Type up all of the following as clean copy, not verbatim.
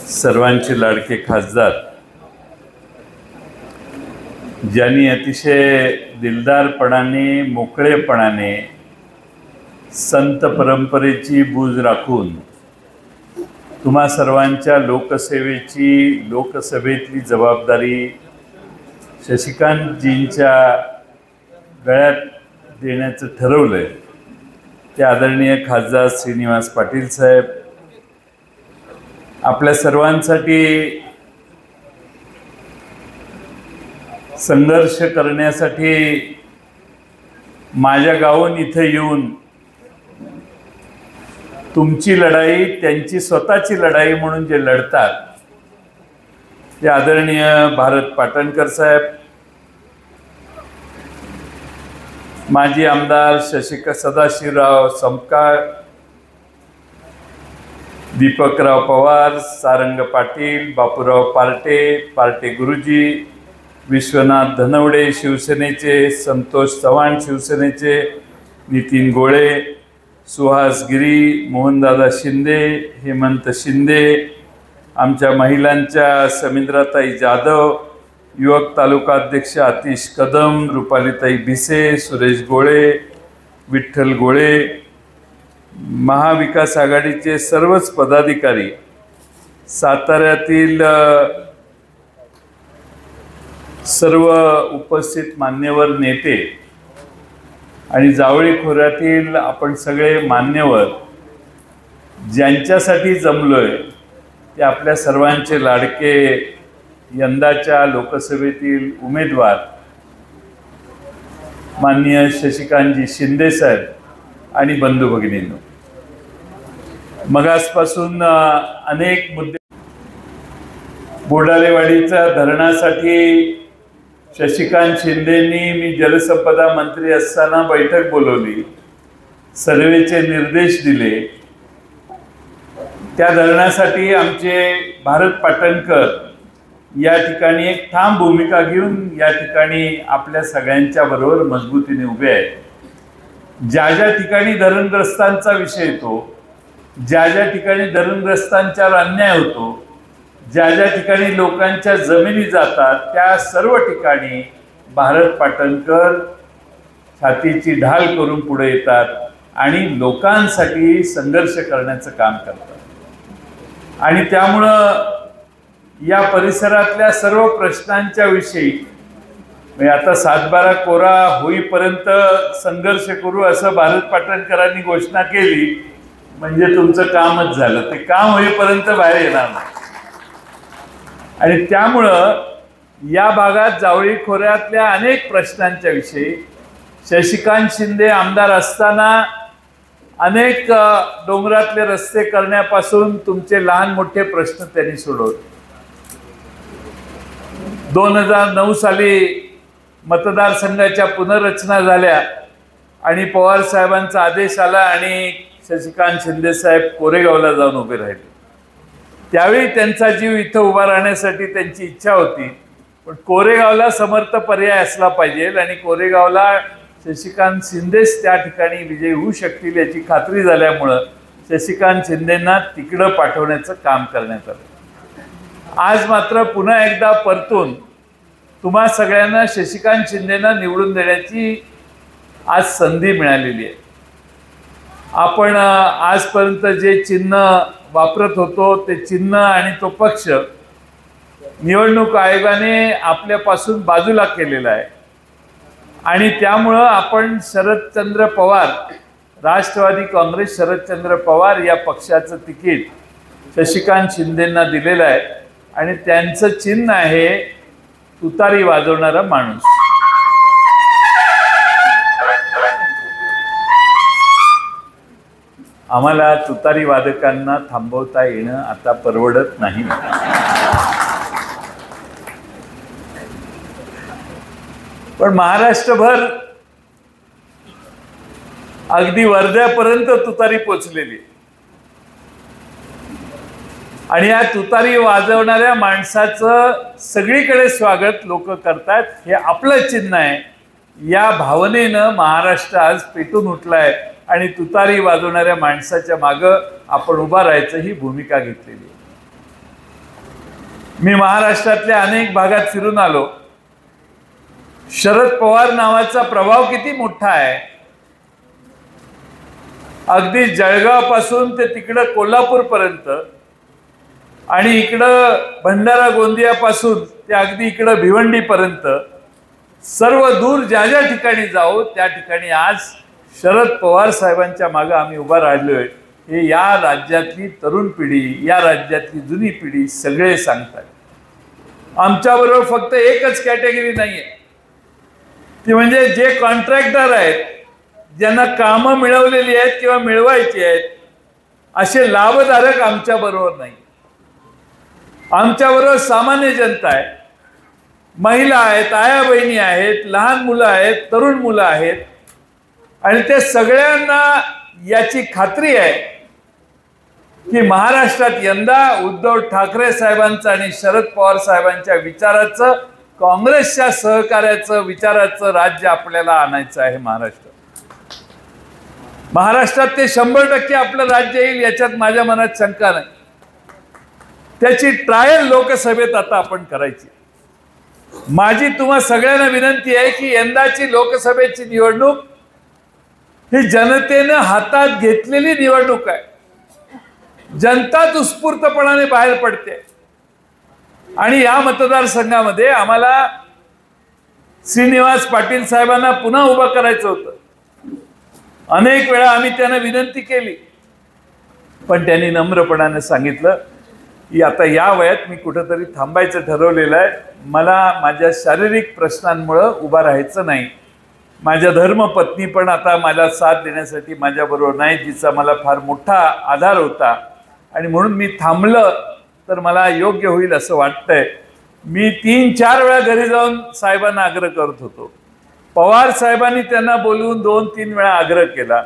सर्वांचे लाडके खासदार ज्यांनी अतिशय दिलदारपणाने मोकळेपणाने संत परंपरेची बूज राखून तुम्हा सर्वांच्या लोकसभेतली जबाबदारी शशिकांतजींच्या गळ्यात देण्याचं ठरवलंय ते आदरणीय खासदार श्रीनिवास पाटील साहेब आपल्या सर्वांसाठी संघर्ष करण्यासाठी माझ्या गावाहून इथे येऊन तुमची लढाई त्यांची स्वतःची लढाई म्हणून जे लढतात ते आदरणीय भारत पाटणकर साहेब, माजी आमदार सदाशिवराव समकाळ, दीपकराव पवार, सारंग पाटील, बापूराव पार्टे गुरुजी, विश्वनाथ धनवडे शिवसेनेचे, संतोष चव्हाण शिवसेनेचे, नितीन गोळे, सुहास गिरी, मोहनदादा शिंदे, हेमंत शिंदे, आमच्या महिलांच्या समिंद्राताई जाधव, युवक तालुका अध्यक्ष आतिश कदम, रुपालीताई भिसे, सुरेश गोळे, विठ्ठल गोळे, महाविकास आघाडीचे सर्वच पदाधिकारी, साताऱ्यातील सर्व उपस्थित मान्यवर नेते आणि जावळी खोऱ्यातील आपण सगळे मान्यवर ज्यांच्यासाठी जमलोय ते आपल्या सर्वांचे लाडके यंदाच्या लोकसभेतील उमेदवार माननीय शशिकांतजी शिंदे साहेब आणि बंधू भगिनींनो, मगासपासून अनेक मुद्दे बोडालेवाडीच्या धरणासाठी शशिकांत शिंदेंनी मी जलसंपदा मंत्री असताना बैठक बोलवली, सर्वेचे निर्देश दिले। त्या धरणासाठी आमचे भारत पाटणकर या ठिकाणी एक ठाम भूमिका घेऊन या ठिकाणी आपल्या सगळ्यांच्या बरोबर मजबूतीने उभे आहेत। ज्या ज्या ठिकाणी धरणग्रस्तांचा विषय येतो, ज्या ज्या ठिकाणी धरणग्रस्तांच्यावर अन्याय होतो, ज्या ज्या ठिकाणी लोकांच्या जमिनी जातात त्या सर्व ठिकाणी भारत पाटणकर छातीची ढाल करून पुढे येतात आणि लोकांसाठी संघर्ष करण्याचं काम करतात। आणि त्यामुळं या परिसरातल्या सर्व प्रश्नांच्या विषयी आता 7-12 कोरा होईपर्यंत संघर्ष करू असं भारत पाटणकरांनी घोषणा केली म्हणजे तुमचं कामच झालं, ते काम होईपर्यंत बाहेर येणार नाही। आणि त्यामुळं या भागात जावळी खोऱ्यातल्या अनेक प्रश्नांच्या विषयी शशिकांत शिंदे आमदार असताना अनेक डोंगरातले रस्ते करण्यापासून तुमचे लहान मोठे प्रश्न त्यांनी सोडवले। 2009 साली मतदारसंघाच्या पुनर्रचना झाल्या आणि पवार साहेबांचा आदेश आला आणि शशिकांत शिंदे साहेब कोरेगावला जाऊन उभे राहिले। त्यावेळी त्यांचा जीव इथं उभा राहण्यासाठी त्यांची इच्छा होती, पण कोरेगावला समर्थ पर्याय असला पाहिजे आणि कोरेगावला शशिकांत शिंदेच त्या ठिकाणी विजयी होऊ शकतील याची खात्री झाल्यामुळं शशिकांत शिंदेंना तिकडं पाठवण्याचं काम करण्यात आलं। आज मात्र पुन्हा एकदा परतून तुम्हा सगळ्यांना शशिकांत शिंदेंना निवडून देण्याची आज संधी मिळालेली आहे। आपण आजपर्यंत जे चिन्ह वापरत होतो ते चिन्ह आणि तो पक्ष निवडणूक आयोगाने आपल्यापासून बाजूला केलेला आहे आणि त्यामुळं आपण शरदचंद्र पवार, राष्ट्रवादी काँग्रेस शरदचंद्र पवार या पक्षाचं तिकीट शशिकांत शिंदेंना दिलेलं आहे आणि त्यांचं चिन्ह आहे तुतारी वाजवणारा माणूस। आम्हाला तुतारी वादकांना थांबवता येणं आता परवडत नाही। पण महाराष्ट्रभर अगदी वर्ध्यापर्यंत तुतारी पोचलेली आणि या तुतारी वाजवणाऱ्या माणसाचं सगळीकडे स्वागत लोक करतात। हे आपलं चिन्ह आहे, या भावनेनं महाराष्ट्र आज पेटून उठलाय आणि तुतारी वाजवणाऱ्या माणसाच्या मागं आपण उभा राहायचं ही भूमिका घेतलेली आहे। मी महाराष्ट्रातल्या अनेक भागात फिरून आलो. शरद पवार नावाचा प्रभाव किती मोठा आहे. अगदी जळगाव पासून ते तिकडं कोल्हापूर पर्यंत आणि इकडं भंडारा गोंदियापासून ते अगदी इकडं भिवंडी पर्यंत सर्व दूर ज्या ज्या ठिकाणी जाऊ त्या ठिकाणी आज शरद पवार साहेबांच्या मागे आम्ही उभा राहिलोय. हे या राज्यातली तरुण पिढी, या राज्यातली जुनी पिढी सगळे सांगतात. आमच्याबरोबर फक्त एकच कॅटेगरी नाहीये, ती म्हणजे जे कॉन्ट्रॅक्टर आहेत, ज्यांना कामं मिळवलेली आहेत किंवा मिळवायची आहेत, असे लाभधारक आमच्या बरोबर नाही. आमच्या बरोबर सामान्य जनता आहे, महिला आहेत, आया बहिणी आहेत, लहान मुलं आहेत, तरुण मुलं आहेत. आणि ते सगळ्यांना याची खात्री आहे की महाराष्ट्रात यंदा उद्धव ठाकरे साहेबांचं आणि शरद पवार साहेबांच्या विचाराचं, काँग्रेसच्या सहकार्याचं, विचाराचं राज्य आपल्याला आणायचं आहे. महाराष्ट्रात ते 100% आपलं राज्य येईल याच्यात माझ्या मनात शंका नाही. त्याची ट्रायल लोकसभेत आता आपण करायची. माझी तुम्हा सगळ्यांना विनंती आहे की यंदाची लोकसभेची निवडणूक ही जनतेनं हातात घेतलेली निवडणूक आहे. जनताच उत्स्फूर्तपणाने बाहेर पडते आणि या मतदारसंघामध्ये आम्हाला श्रीनिवास पाटील साहेबांना पुन्हा उभं करायचं होतं. अनेक वेळा आम्ही त्यांना विनंती केली, पण त्यांनी नम्रपणाने सांगितलं की आता या वयात मी कुठेतरी थांबायचं ठरवलेलं आहे. मला माझ्या शारीरिक प्रश्नांमुळं उभा राहायचं नाही. माझ्या धर्मपत्नी पण आता मला साथ देण्यासाठी माझ्याबरोबर नाही, जिचा मला फार मोठा आधार होता आणि म्हणून मी थांबलं तर मला योग्य होईल असं वाटतंय. मी 3-4 वेळा घरी जाऊन साहेबांना आग्रह करत होतो. पवार साहेबांनी त्यांना बोलवून 2-3 वेळा आग्रह केला,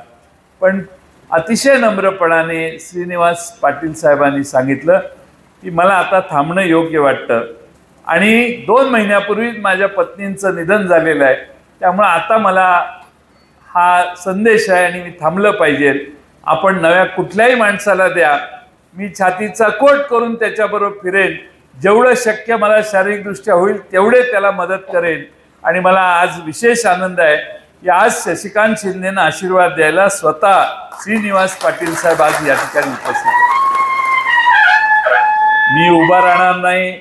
पण अतिशय नम्रपणाने श्रीनिवास पाटील साहेबांनी सांगितलं की मला आता थांबणं योग्य वाटतं. आणि 2 महिन्यापूर्वी माझ्या पत्नींचं निधन झालेलं आहे, त्यामुळे आता मला हा संदेश आहे आणि मी थांबलं पाहिजे. आपण नव्या कुठल्याही माणसाला द्या, मी छातीचा कोट करून त्याच्याबरोबर फिरेन. जेवढं शक्य मला शारीरिकदृष्ट्या होईल तेवढे त्याला मदत करेन. आणि मला आज विशेष आनंद आहे की आज शशिकांत शिंदेंना आशीर्वाद द्यायला स्वतः श्रीनिवास पाटील साहेब आज या ठिकाणी उपस्थित आहेत. मी उभा राहणार नाही,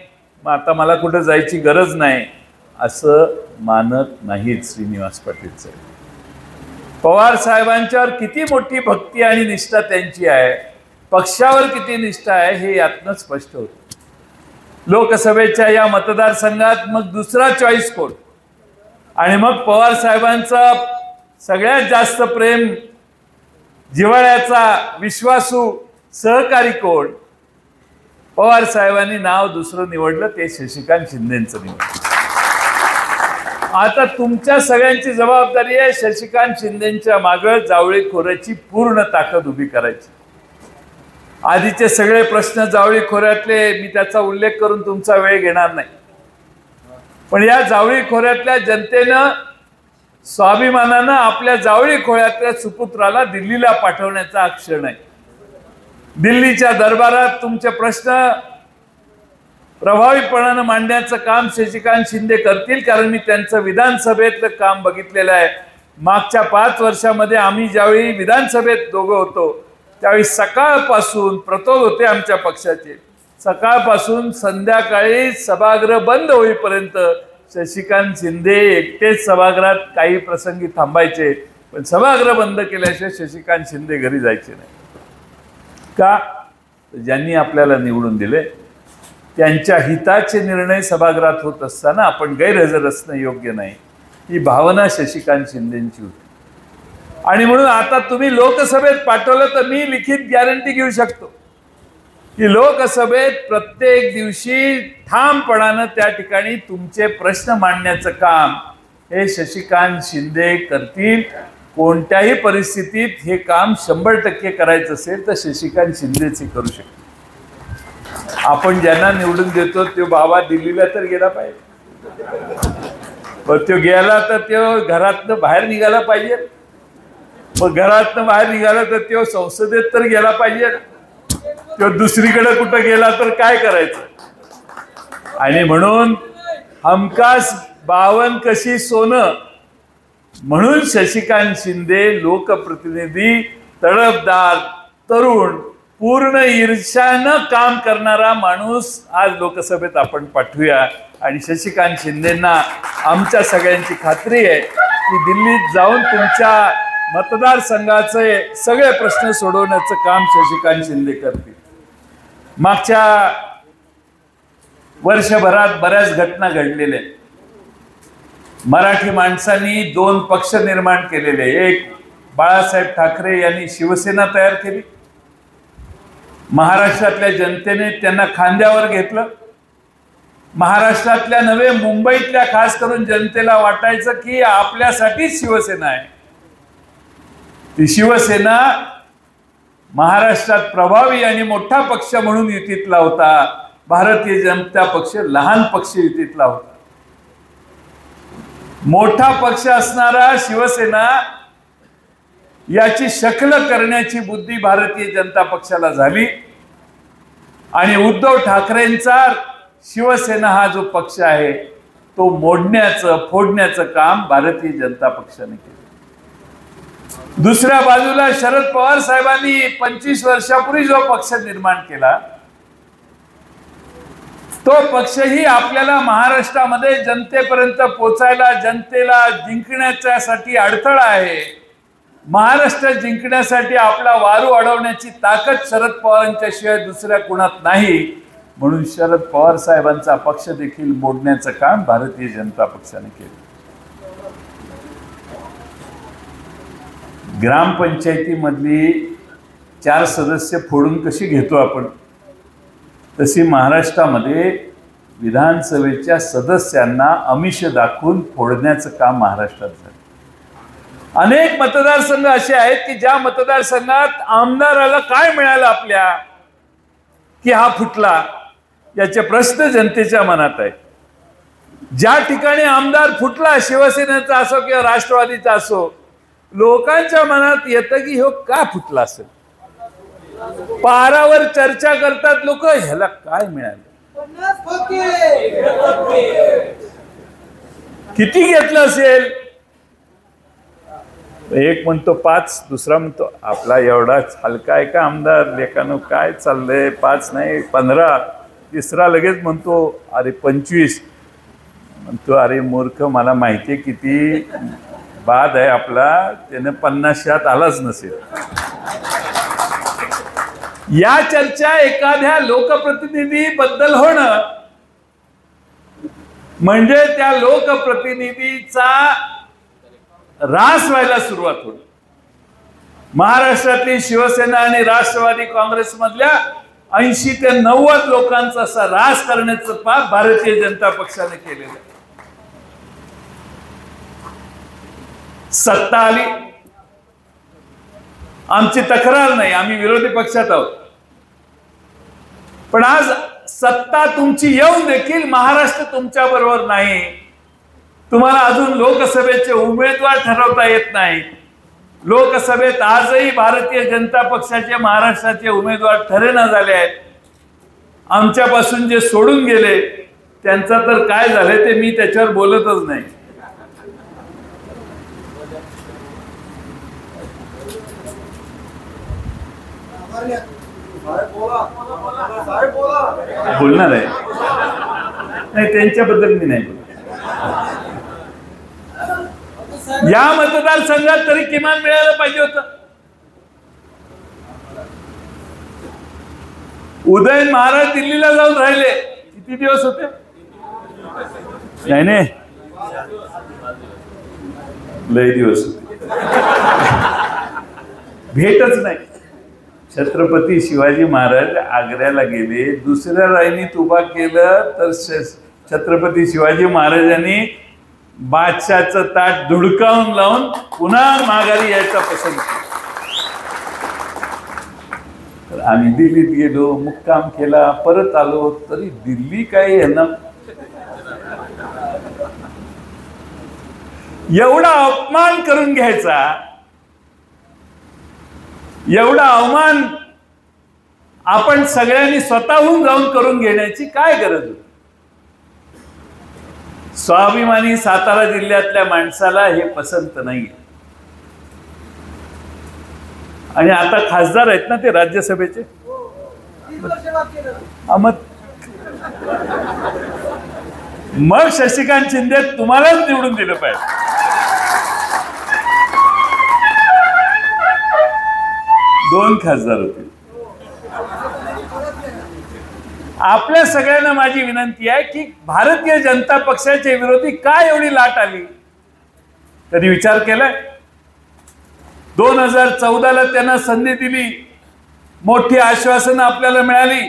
मग आता मला कुठं जायची गरज नाही असं मानत नाहीत श्रीनिवास पाटील साहेब. पवार साहेबांच्यावर किती मोठी भक्ती आणि निष्ठा त्यांची आहे, पक्षावर किती निष्ठा आहे हे यातनं स्पष्ट होतं. लोकसभेच्या या मतदारसंघात मग दुसरा चॉईस कोण आणि मग पवार साहेबांचा सगळ्यात जास्त प्रेम, जिव्हाळ्याचा विश्वासू सहकारी कोण? पवार साहेबांनी नाव दुसरं निवडलं, ते शशिकांत शिंदेंचं निवडलं. आता तुमच्या सगळ्यांची जबाबदारी आहे शशिकांत शिंदेंच्या मागे जावळीखोऱ्याची पूर्ण ताकद उभी करायची. आधीचे सगळे प्रश्न जावळीखोऱ्यातले मी त्याचा उल्लेख करून तुमचा वेळ घेणार नाही, पण या जावळीखोऱ्यातल्या जनतेनं स्वाभिमानानं आपल्या जावळीखोऱ्यातल्या सुपुत्राला दिल्लीला पाठवण्याचा हा क्षण आहे. दिल्लीच्या दरबारात तुमचे प्रश्न प्रभावीपणानं मांडण्याचं काम शशिकांत शिंदे करतील, कारण मी त्यांचं विधानसभेतलं काम बघितलेलं आहे. मागच्या 5 वर्षामध्ये आम्ही ज्यावेळी विधानसभेत दोघं होतो त्यावेळी सकाळपासून प्रतोद होते आमच्या पक्षाचे, सकाळपासून संध्याकाळी सभागृह बंद होईपर्यंत शशिकांत शिंदे एकटेच सभागृहात काही प्रसंगी थांबायचे, पण सभागृह बंद केल्याशिवाय शशिकांत शिंदे घरी जायचे नाही. का? ज्यांनी आपल्याला निवडून दिले त्यांच्या हिताचे निर्णय सभागृहात होत असताना आपण गैरहजर असणं योग्य नाही, ही भावना शशिकांत शिंदेंची होती. आणि म्हणून आता तुम्ही लोकसभेत पाठवलं तर मी लिखित गॅरंटी घेऊ शकतो की लोकसभेत प्रत्येक दिवशी ठामपणानं त्या ठिकाणी तुमचे प्रश्न मांडण्याचं काम हे शशिकांत शिंदे करतील. कोणत्याही परिस्थितीत हे काम 100% करायचं असेल तर शशिकांत शिंदेच करू शकतो. आपण ज्यांना निवडून देतो तो बाबा दिल्लीला तर गेला पाहिजे, पण तो गेला तर तो घरातनं बाहेर निघाला पाहिजे, मग घरातनं बाहेर निघाला तर तो संसदेत तर गेला पाहिजे. तो दुसरीकडे कुठं गेला तर काय करायचं? आणि म्हणून हमखास 52 कशी सोनं, म्हणून शशिकांत शिंदे लोकप्रतिनिधी, तडफदार, तरुण, पूर्ण ईर्ष्यानं काम करणारा माणूस आज लोकसभेत आपण पाठवूया. आणि शशिकांत शिंदेंना आमच्या सगळ्यांची खात्री आहे की दिल्लीत जाऊन तुमच्या मतदारसंघाचे सगळे प्रश्न सोडवण्याचं काम शशिकांत शिंदे करतील. मागच्या वर्षभरात बऱ्याच घटना घडलेल्या आहेत. मराठी माणसांनी 2 पक्ष निर्माण केलेले. एक, बाळासाहेब ठाकरे यांनी शिवसेना तयार केली. महाराष्ट्रातल्या जनतेने त्यांना खांद्यावर घेतलं. महाराष्ट्रातल्या नव्हे, मुंबईतल्या खास करून जनतेला वाटायचं की आपल्यासाठीच शिवसेना आहे. ती शिवसेना महाराष्ट्रात प्रभावी आणि मोठा पक्ष म्हणून युतीतला होता. भारतीय जनता पक्ष लहान पक्ष युतीतला होता. मोठा पक्ष असणारा शिवसेना याची शक्ल करण्याची बुद्धी भारतीय जनता पक्षाला झाली आणि उद्धव ठाकरेंचा शिवसेना हा जो पक्ष आहे तो मोडण्याचं, फोडण्याचं काम भारतीय जनता पक्षाने केलं. दुसऱ्या बाजूला शरद पवार साहेबांनी 25 वर्षापूर्वी जो पक्ष निर्माण केला तो पक्षही आपल्याला महाराष्ट्रामध्ये जनतेपर्यंत पोचायला, जनतेला जिंकण्यासाठी अडथळा आहे. महाराष्ट्र जिंकण्यासाठी आपला वारू अडवण्याची ताकद शरद पवारांच्या शिवाय दुसऱ्या कुणात नाही. म्हणून शरद पवार साहेबांचा पक्ष देखील मोडण्याचं काम भारतीय जनता पक्षाने केलं. ग्रामपंचायतीमधली 4 सदस्य फोडून कशी घेतो आपण, तशी महाराष्ट्रामध्ये विधानसभेच्या सदस्यांना आमिष दाखवून फोडण्याचं काम महाराष्ट्रात झालं. अनेक मतदारसंघ असे आहेत की ज्या मतदारसंघात आमदाराला काय मिळालं आपल्या की हा फुटला, याचे प्रश्न जनतेच्या मनात आहे. ज्या ठिकाणी आमदार फुटला, शिवसेनेचा असो किंवा राष्ट्रवादीचा असो, लोकांच्या मनात येतं की हो का फुटला असेल. पारावर चर्चा करतात लोक, ह्याला काय मिळालं, किती घेतलं असेल. एक म्हणतो 5, दुसरा म्हणतो आपला एवढा हलका आहे का आमदार, लेखानो काय चाललंय, 5 नाही 15, तिसरा लगेच म्हणतो अरे 25. म्हणतो अरे मूर्ख, मला माहितीये किती बाद आहे आपला, त्याने 50 आलाच नसेल. या चर्चा एखाद्या लोकप्रतिनिधी बद्दल होणं म्हणजे त्या लोकप्रतिनिधीचा ऱ्हास व्हायला सुरुवात होईल. महाराष्ट्रातली शिवसेना आणि राष्ट्रवादी काँग्रेस मधल्या 80 ते 90 लोकांचा असा ऱ्हास करण्याचं पाप भारतीय जनता पक्षाने केलेलं. सत्ता आली, आमची तक्रार नाही, आम्ही विरोधी पक्षात आहोत. पण आज सत्ता तुमची येऊन देखील महाराष्ट्र तुमच्या बरोबर नाही. तुम्हाला अजून लोकसभेचे उमेदवार ठरवता येत नाही. लोकसभेत आजही भारतीय जनता पक्षाचे महाराष्ट्राचे उमेदवार ठरेना झाले आहेत. आमच्यापासून जे सोडून गेले त्यांचा तर काय झाले ते मी त्याच्यावर बोलतच नाही. बोलणार आहे नाही, त्यांच्याबद्दल मी नाही बोलत. या मतदारसंघात तरी किमान मिळायला पाहिजे होतं. उदयन महाराज दिल्लीला जाऊन राहिले, किती दिवस होते? नाही लय दिवस होते, भेटच नाही. छत्रपती शिवाजी महाराज आग्र्याला गेले, दुसऱ्या राईनीत उभा केलं तर छत्रपती शिवाजी महाराजांनी बादशाचं ताट धुडकावून लावून पुन्हा माघारी यायचा पसंत केला. तर आम्ही दिल्लीत गेलो, मुक्काम केला, परत आलो, तरी दिल्ली काय यांना एवढा अपमान करून घ्यायचा, एवढा अवमान आपण सगळ्यांनी स्वतःहून जाऊन करून घेण्याची काय गरज होती? स्वाभिमानी सातारा जिल्ह्यातल्या माणसाला हे पसंत नाही. आणि आता खासदार आहेत ना ते राज्यसभेचे. मग शशिकांत शिंदे तुम्हालाच निवडून दिलं पाहिजे. दोन खासदार होते. आपल्या सगळ्यांना माझी विनंती आहे की भारतीय जनता पक्षाच्या विरोधी काय एवढी लाट आली. कधी विचार केलाय? 2014ला त्यांना संधी दिली, मोठी आश्वासनं आपल्याला मिळाली.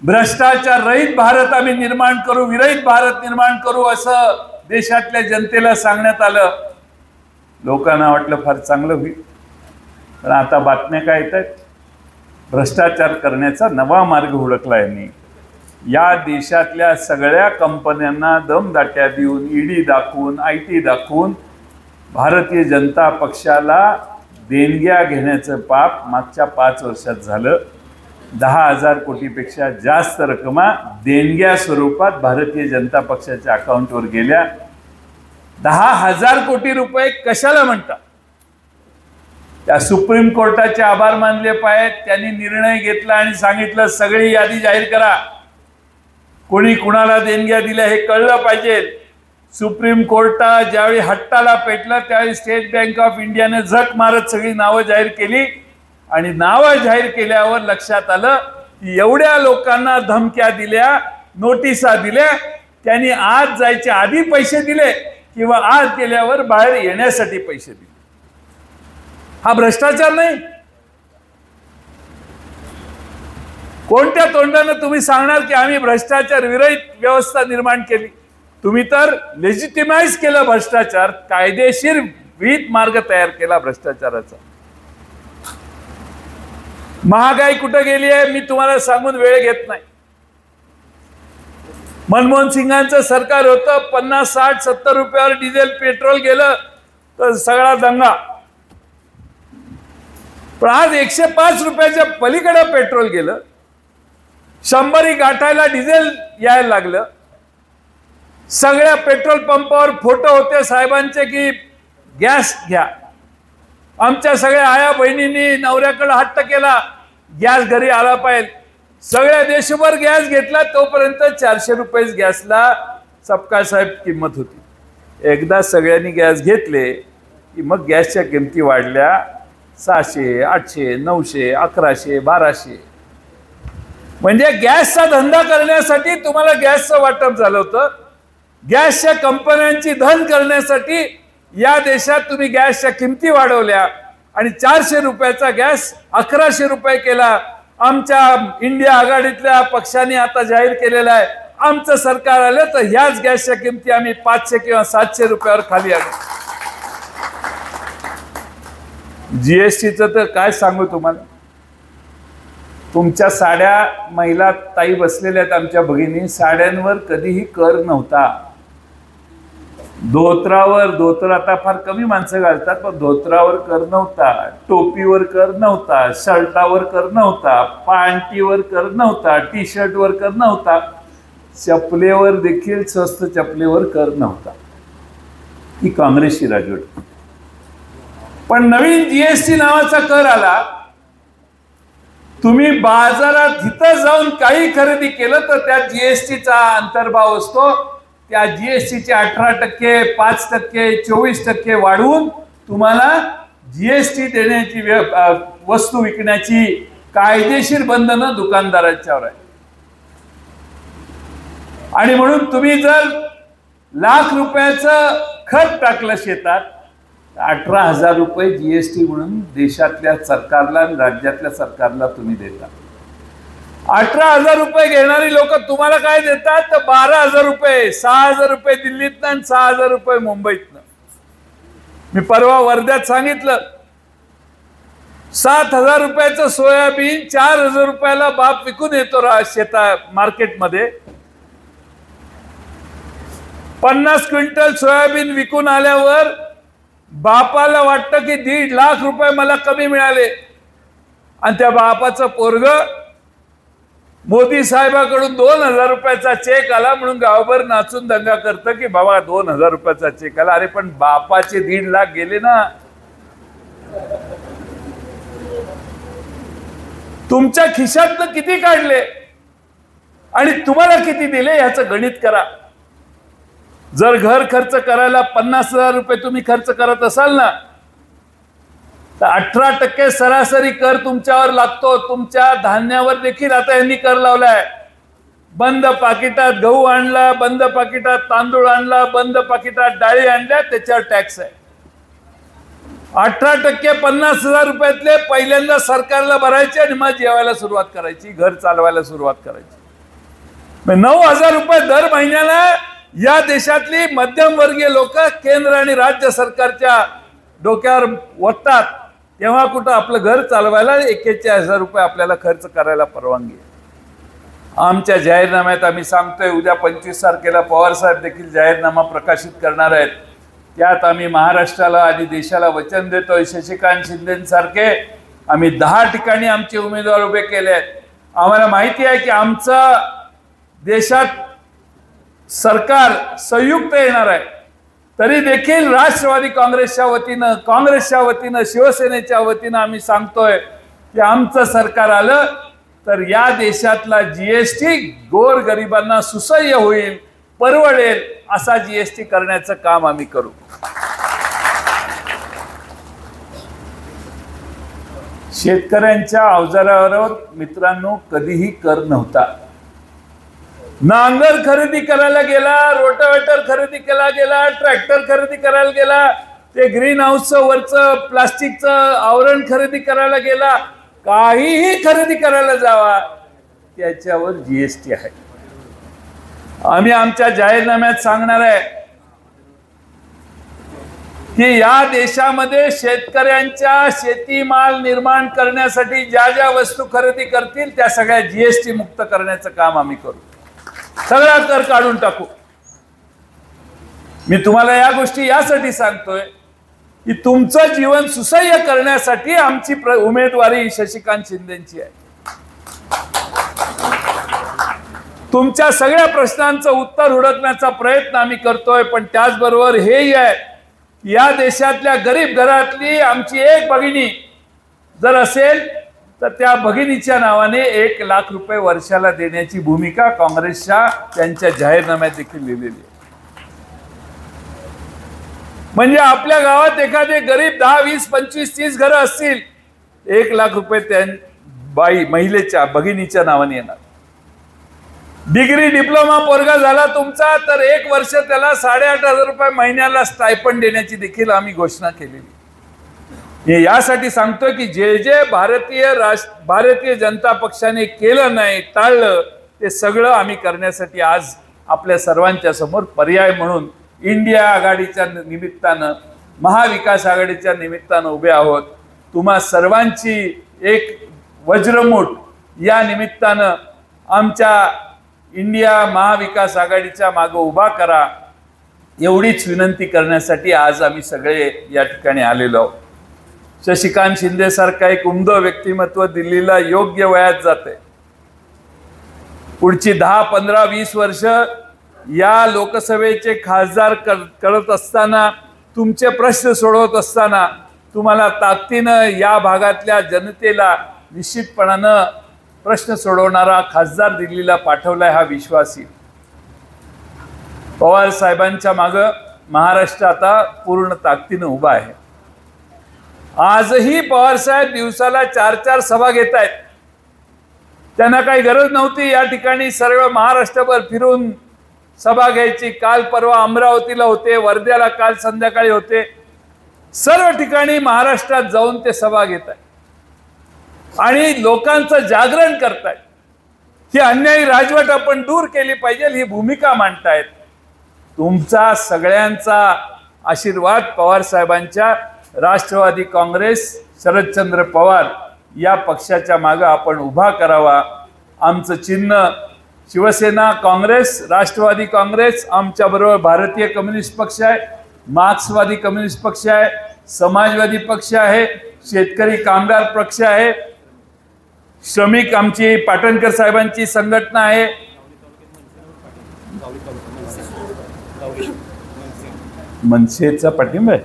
भ्रष्टाचार रहित भारत आम्ही निर्माण करू, विरहित भारत निर्माण करू असं देशातल्या जनतेला सांगण्यात आलं. लोकांना वाटलं फार चांगलं होईल. पण आता बातम्या काय येत आहेत? भ्रष्टाचार करण्याचा नवा मार्ग हुडकला यांनी. या देशातल्या सगळ्या कंपन्यांना दमदाट्या देऊन, ईडी दाखवून, IT दाखवून भारतीय जनता पक्षाला देणग्या घेण्याचं पाप मागच्या 5 वर्षात झालं. 10,000 कोटीपेक्षा जास्त रकमा देणग्या स्वरूपात भारतीय जनता पक्षाच्या अकाउंटवर गेल्या. 10,000 कोटी रुपये कशाला म्हणतात? त्या सुप्रीम कोर्टाचे आभार मानले पाहिजेत. त्यांनी निर्णय घेतला आणि सांगितलं सगळी यादी जाहीर करा. कोणी कुणाला देणग्या दिल्या हे कळलं पाहिजे. सुप्रीम कोर्टात ज्यावेळी हट्टाला पेटलं त्यावेळी स्टेट बँक ऑफ इंडियाने झक मारत सगळी नावं जाहीर केली. आणि नावं जाहीर केल्यावर लक्षात आलं की एवढ्या लोकांना धमक्या दिल्या, नोटिसा दिल्या, त्यांनी आत जायच्या आधी पैसे दिले किंवा आत गेल्यावर बाहेर येण्यासाठी पैसे दिले. हा भ्रष्टाचार नाही? कोणत्या तोंडाने तुम्ही सांगणार की आम्ही भ्रष्टाचार विरहित व्यवस्था निर्माण केली? तुम्ही तर लेजिटिमाइज केलं भ्रष्टाचार, कायदेशीर विहित मार्ग तयार केला भ्रष्टाचाराचा. महागाई कुठे गेली आहे मी तुम्हाला सांगून वेळ घेत नाही. मनमोहन सिंगांचं सरकार होतं, 50, 60, 70 रुपयावर डिझेल पेट्रोल गेलं तर सगळा दंगा. पण आज 105 रुपयाच्या पलीकडे पेट्रोल गेलं, 100 गाठायला डिझेल यायला लागलं. सगळ्या पेट्रोल पंपावर फोटो होते साहेबांचे की गॅस घ्या. आमच्या सगळ्या आया बहिणींनी नवऱ्याकडे हट्ट केला गॅस घरी आला पाहिजे. सगळ्या देशभर गॅस घेतला. तोपर्यंत 400 रुपये गॅसला सबका साहेब किंमत होती. एकदा सगळ्यांनी गॅस घेतले की मग गॅसच्या किमती वाढल्या 600, 800, 900, 1100, 1200. म्हणजे गॅसचा धंदा करण्यासाठी तुम्हाला गॅसचं वाटप झालं होतं. गॅसच्या कंपन्यांची धन करण्यासाठी या देशात तुम्ही गॅसच्या किमती वाढवल्या आणि 400 रुपयाचा गॅस 1100 रुपये केला. आमच्या इंडिया आघाडीतल्या पक्षांनी आता जाहीर केलेला आहे आमचं सरकार आलं तर ह्याच गॅसच्या किमती आम्ही 500 किंवा 700 रुपयावर खाली आणू. जीएसटीचं तर काय सांगू तुम्हाला. तुमच्या साड्या महिला ताई बसलेल्या आहेत आमच्या भगिनी, साड्यांवर कधीही कर नव्हता. धोतर आता फार कमी माणसं घालतात, पण धोत्रावर कर नव्हता, टोपीवर कर नव्हता, शर्टावर कर नव्हता, पॅन्टीवर कर नव्हता, टी शर्टवर कर नव्हता, चपलेवर देखील स्वस्त चपलेवर कर नव्हता. ही काँग्रेसची राजवट. पण नवीन जीएसटी नावाचा कर आला. तुम्ही बाजारात इथं जाऊन काही खरेदी केलं तर त्या जीएसटीचा अंतर्भाव असतो. त्या जीएसटीचे 18%, 5%, 24% वाढवून तुम्हाला जीएसटी देण्याची वस्तू विकण्याची कायदेशीर बंधनं दुकानदारांच्यावर आहे. आणि म्हणून तुम्ही जर लाख रुपयाचं खत टाकलं शेतात 18,000 रुपये जीएसटी म्हणून देशातल्या सरकारला आणि राज्यातल्या सरकारला तुम्ही देता. 18,000 रुपये घेणारी लोक तुम्हाला काय देतात तर 12,000 रुपये, 6,000 रुपये दिल्लीतनं आणि 6,000 रुपये मुंबईतनं. मी परवा वर्ध्यात सांगितलं 7,000 रुपयाचं सोयाबीन 4,000 रुपयाला बाप विकून येतो शेता मार्केटमध्ये. 50 क्विंटल सोयाबीन विकून आल्यावर बापाला वाटतं की 1.5 लाख रुपये मला कमी मिळाले. आणि त्या बापाचं पोरग मोदी साहेबाकडून 2000 रुपयाचा चेक आला म्हणून गावभर नाचून दंगा करतं की बाबा 2000 रुपयाचा चेक आला. अरे पण बापाचे 1.5 लाख गेले ना. तुमच्या खिशातनं किती काढले आणि तुम्हाला किती दिले याचं गणित करा. जर घर खर्च करायला 50,000 रुपये तुम्ही खर्च करत असाल ना, तर 18% सरासरी कर तुमच्यावर लागतो. तुमच्या धान्यावर देखील आता यांनी कर लावलाय. बंद पाकिटात गहू आणला, बंद पाकिटात तांदूळ आणला, बंद पाकिटात डाळी आणल्या, त्याच्यावर टॅक्स आहे. 18% 50,000 रुपयातले पहिल्यांदा सरकारला भरायचे आणि मग जेवायला सुरुवात करायची, घर चालवायला सुरुवात करायची. 9,000 रुपये दर महिन्याला या देशातली मध्यमवर्गीय लोक केंद्र आणि राज्य सरकारच्या डोक्यावर ओततात. तेव्हा कुठं आपलं घर चालवायला 41,000 रुपये आपल्याला खर्च करायला परवानगी आहे. आमच्या जाहीरनाम्यात आम्ही सांगतोय, उद्या 25 तारखेला पवार साहेब देखील जाहीरनामा प्रकाशित करणार आहेत. त्यात आम्ही महाराष्ट्राला आणि देशाला वचन देतोय, शशिकांत शिंदेसारखे आम्ही 10 ठिकाणी आमचे उमेदवार उभे केले आहेत. आम्हाला माहिती आहे की आमचं देशात सरकार संयुक्त येणार आहे. तरी देखील राष्ट्रवादी काँग्रेसच्या वतीनं शिवसेनेच्या वतीनं आम्ही सांगतोय की आमचं सरकार आलं तर या देशातला जीएसटी गोरगरिबांना सुसह्य होईल, परवडेल असा जीएसटी करण्याचं काम आम्ही करू. शेतकऱ्यांच्या अवजारावर मित्रांनो कधीही कर नव्हता. नांगर खरेदी करायला गेला, रोटावेटर खरेदी करायला गेला, ट्रॅक्टर खरेदी करायला गेला, ते ग्रीन हाऊसचं वरचं प्लास्टिकचं आवरण खरेदी करायला गेला, काहीही खरेदी करायला जावा त्याच्यावर जीएसटी आहे. आम्ही आमच्या जाहीरनाम्यात सांगणार आहे की या देशामध्ये शेतकऱ्यांच्या शेतीमाल निर्माण करण्यासाठी ज्या ज्या वस्तू खरेदी करतील त्या सगळ्या जीएसटी मुक्त करण्याचं काम आम्ही करू. सगळा कर काढून टाकू. मी तुम्हाला या गोष्टी यासाठी सांगतोय की तुमचं जीवन सुसह्य करण्यासाठी आमची उमेदवारी शशिकांत शिंदेची आहे. तुमच्या सगळ्या प्रश्नांचं उत्तर हुडकण्याचा प्रयत्न आम्ही करतोय. पण त्याचबरोबर हेही आहे की या देशातल्या गरीब घरातली आमची एक भगिनी जर असेल तर त्या भगिनीच्या नावाने 1 लाख रुपये वर्षाला देण्याची भूमिका काँग्रेसच्या त्यांच्या जाहीरनाम्यात देखील लिहिलेली आहे. म्हणजे आपल्या गावात एखादे गरीब 10, 20, 25, 30 घरं असतील, 1 लाख रुपये त्या महिलेच्या भगिनीच्या नावाने येणार. डिग्री डिप्लोमा पोरगा झाला तुमचा तर 1 वर्ष त्याला 8,500 रुपये महिन्याला स्टायपंड देण्याची देखील आम्ही घोषणा केलेली. हे यासाठी सांगतोय की जे जे भारतीय जनता पक्षाने केलं नाही, टाळलं, ते सगळं आम्ही करण्यासाठी आज आपल्या सर्वांच्या समोर पर्याय म्हणून इंडिया आघाडीच्या निमित्तानं, महाविकास आघाडीच्या निमित्तानं उभे आहोत. तुम्हा सर्वांची एक वज्रमूठ या निमित्तानं आमच्या इंडिया महाविकास आघाडीच्या मागे उभा करा, एवढीच विनंती करण्यासाठी आज आम्ही सगळे या ठिकाणी आलेलो आहोत. शशिकांत शिंदे सारखा एक उमद व्यक्तिमत्व दिल्लीला योग्य वयात जाते. पुढची 10, 15, 20 वर्ष या लोकसभेचे खासदार करत असताना, तुमचे प्रश्न सोडवत असताना तुम्हाला ताकदीनं या भागातल्या जनतेला निश्चितपणानं प्रश्न सोडवणारा खासदार दिल्लीला पाठवलाय हा विश्वास येईल. पवार साहेबांच्या मागे महाराष्ट्र आता पूर्ण ताकदीनं उभा आहे. आजही पवार साहेब दिवसाला 4-4 सभा घेत आहेत. त्यांना काही गरज नव्हती या ठिकाणी सर्व महाराष्ट्रभर फिरून सभा घ्यायची. काल परवा अमरावतीला होते, वर्ध्याला काल संध्याकाळी होते. सर्व ठिकाणी महाराष्ट्रात जाऊन ते सभा घेत आहेत आणि लोकांचं जागरण करतायत. ही अन्यायी राजवट आपण दूर केली पाहिजे ही भूमिका मांडतायत. तुमचा सगळ्यांचा आशीर्वाद पवार साहेबांच्या राष्ट्रवादी काँग्रेस, शरदचंद्र पवार या पक्षाच्या मागे आपण उभा करावा. आमचं चिन्ह शिवसेना, काँग्रेस, राष्ट्रवादी काँग्रेस, आमच्याबरोबर भारतीय कम्युनिस्ट पक्ष आहे, मार्क्सवादी कम्युनिस्ट पक्ष आहे, समाजवादी पक्ष आहे, शेतकरी कामगार पक्ष आहे. श्रमिक आमची पाटणकर साहेबांची संघटना आहे. मनसेचा पाठिंबा आहे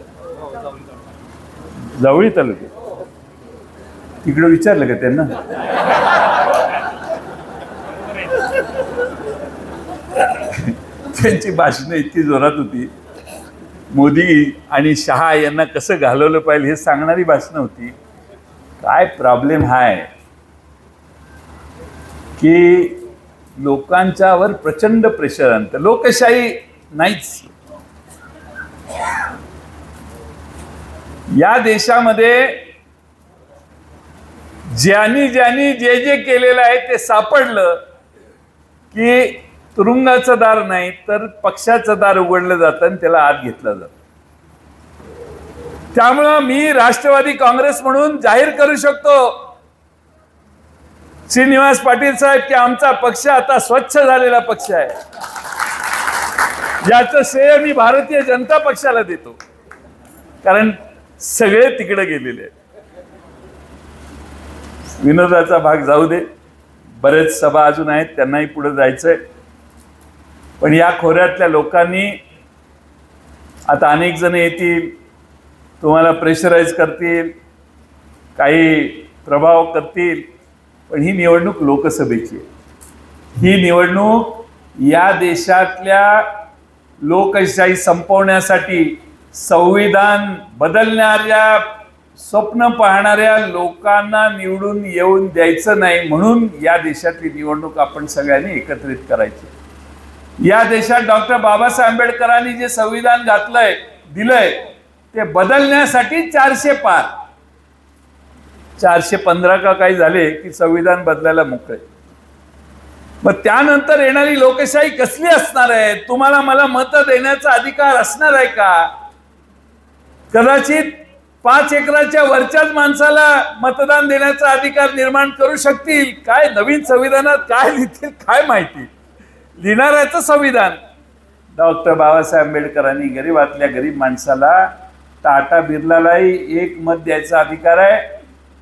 जावळी तालुक्यात. तिकडे विचारलं का त्यांना? त्यांची भाषणं इतकी जोरात होती. मोदी आणि शहा यांना कसं घालवलं पाहिजे हे सांगणारी भाषणं होती. काय प्रॉब्लेम हा आहे की लोकांच्यावर प्रचंड प्रेशर आणतं. लोकशाही नाहीच. या देशामध्ये ज्यांनी ज्यांनी जे जे केलेलं आहे ते सापडलं की तुरुंगाचं दार नाही तर पक्षाचं दार उघडलं जातं आणि त्याला आत घेतलं जातं. त्यामुळं मी राष्ट्रवादी काँग्रेस म्हणून जाहीर करू शकतो श्रीनिवास पाटील साहेब की आमचा पक्ष आता स्वच्छ झालेला पक्ष आहे. याचं श्रेय मी भारतीय जनता पक्षाला देतो, कारण सगळे तिकडे गेलेले आहेत. विनोदाचा भाग जाऊ दे, बरेच सभा अजून आहेत, त्यांनाही पुढे जायचंय. पण या खोऱ्यातल्या लोकांनी आता अनेक जण येतील, तुम्हाला प्रेशराईज करतील, काही प्रभाव करतील. पण ही निवडणूक लोकसभेची आहे. ही निवडणूक या देशातल्या लोकशाही संपवण्यासाठी, संविधान बदलणाऱ्या स्वप्न पाहणाऱ्या लोकांना निवडून येऊन द्यायचं नाही, म्हणून या देशातली निवडणूक आपण सगळ्यांनी एकत्रित करायची. या देशात डॉक्टर बाबासाहेब आंबेडकरांनी जे संविधान घातलंय दिलंय ते बदलण्यासाठी 400 पार 415 का काही झाले की संविधान बदलायला मोकळे. मग त्यानंतर येणारी लोकशाही कसली असणार आहे? तुम्हाला मला मत देण्याचा अधिकार असणार आहे का? कदाचित 5 एकराच्या वरच्याच माणसाला मतदान देण्याचा अधिकार निर्माण करू शकतील. काय नवीन संविधानात काय लिहितील काय माहिती. लिहिणाऱ्याचं संविधान. डॉक्टर बाबासाहेब आंबेडकरांनी गरीबातल्या गरीब माणसाला, टाटा बिर्लालाही 1 मत द्यायचा अधिकार आहे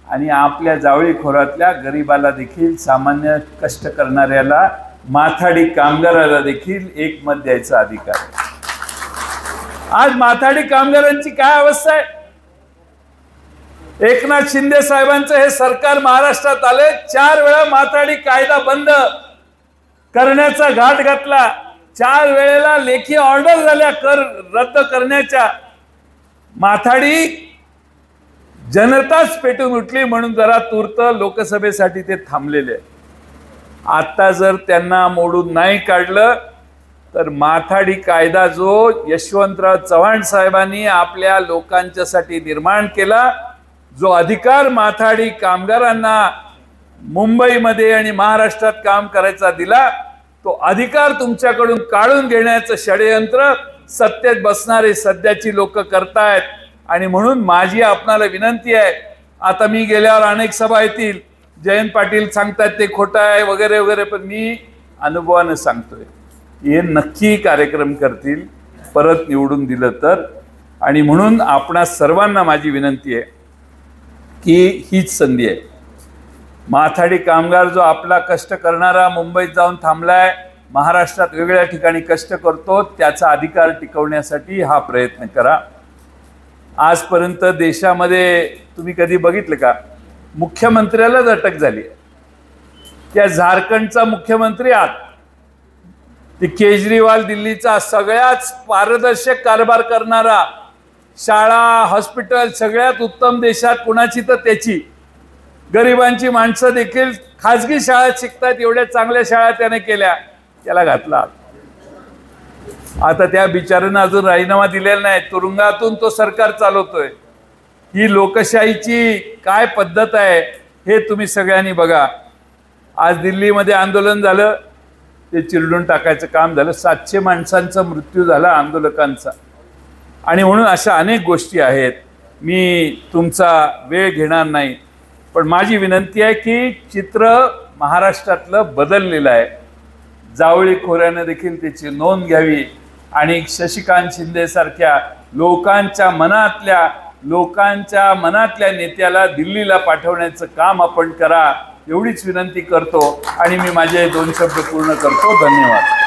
आणि आपल्या जावळी खोऱ्यातल्या गरीबाला देखील, सामान्य कष्ट करणाऱ्याला, माथाडी कामगाराला देखील 1 मत द्यायचा अधिकार आहे. आज माथाडी कामगारांची काय अवस्था आहे? एकनाथ शिंदे साहेबांचं हे सरकार महाराष्ट्रात आले, 4 वेळा माथाडी कायदा बंद करण्याचा घाट घातला. 4 वेळेला लेखी ऑर्डर झाल्या कर रद्द करण्याच्या. माथाडी जनताच पेटून उठली म्हणून जरा तूर्त लोकसभेसाठी ते थांबलेले. आता जर त्यांना मोडून नाही काढलं तर माथाडी कायदा जो यशवंतराव चव्हाण साहेबांनी आपल्या लोकांच्यासाठी निर्माण केला, जो अधिकार माथाडी कामगारांना मुंबईमध्ये आणि महाराष्ट्रात काम करायचा दिला, तो अधिकार तुमच्याकडून काढून घेण्याचं षडयंत्र सत्तेत बसणारे सध्याची लोक करतायत. आणि म्हणून माझी आपणाला विनंती आहे, आता मी गेल्यावर अनेक सभा येतील, जयंत पाटील सांगतात ते खोटं आहे वगैरे वगैरे, पण मी अनुभवानं सांगतोय हे नक्की कार्यक्रम करतील परत निवडून दिलं तर. आणि म्हणून आपणा सर्वांना माझी विनंती आहे की हीच संधी आहे. माथाडी कामगार जो आपला कष्ट करणारा मुंबईत जाऊन थांबलाय, महाराष्ट्रात वेगळ्या ठिकाणी कष्ट करतो, त्याचा अधिकार टिकवण्यासाठी हा प्रयत्न करा. आजपर्यंत देशामध्ये तुम्ही कधी बघितलं का मुख्यमंत्र्यालाच अटक झाली? त्या झारखंडचा मुख्यमंत्री आत, ते केजरीवाल दिल्लीचा सगळ्यात पारदर्शक कारभार करणारा, शाळा हॉस्पिटल सगळ्यात उत्तम देशात कुणाची तर त्याची. गरिबांची माणसं देखील खाजगी शाळेत शिकतात, एवढ्या चांगल्या शाळा त्याने केल्या, त्याला घातला. आता त्या बिचाऱ्यांना अजून राजीनामा दिलेला नाही, तुरुंगातून तो सरकार चालवतोय. ही लोकशाहीची काय पद्धत आहे हे तुम्ही सगळ्यांनी बघा. आज दिल्लीमध्ये आंदोलन झालं, ते चिरडून टाकायचं काम झालं. 700 माणसांचा मृत्यू झाला आंदोलकांचा. आणि म्हणून अशा अनेक गोष्टी आहेत. मी तुमचा वेळ घेणार नाही, पण माझी विनंती आहे की चित्र महाराष्ट्रातलं बदललेलं आहे. जावळी खोऱ्याने देखील त्याची नोंद घ्यावी आणि शशिकांत शिंदे सारख्या लोकांच्या मनातल्या नेत्याला दिल्लीला पाठवण्याचं काम आपण करा. एवढीच विनंती करतो आणि मी माझे 2 शब्द पूर्ण करतो. धन्यवाद.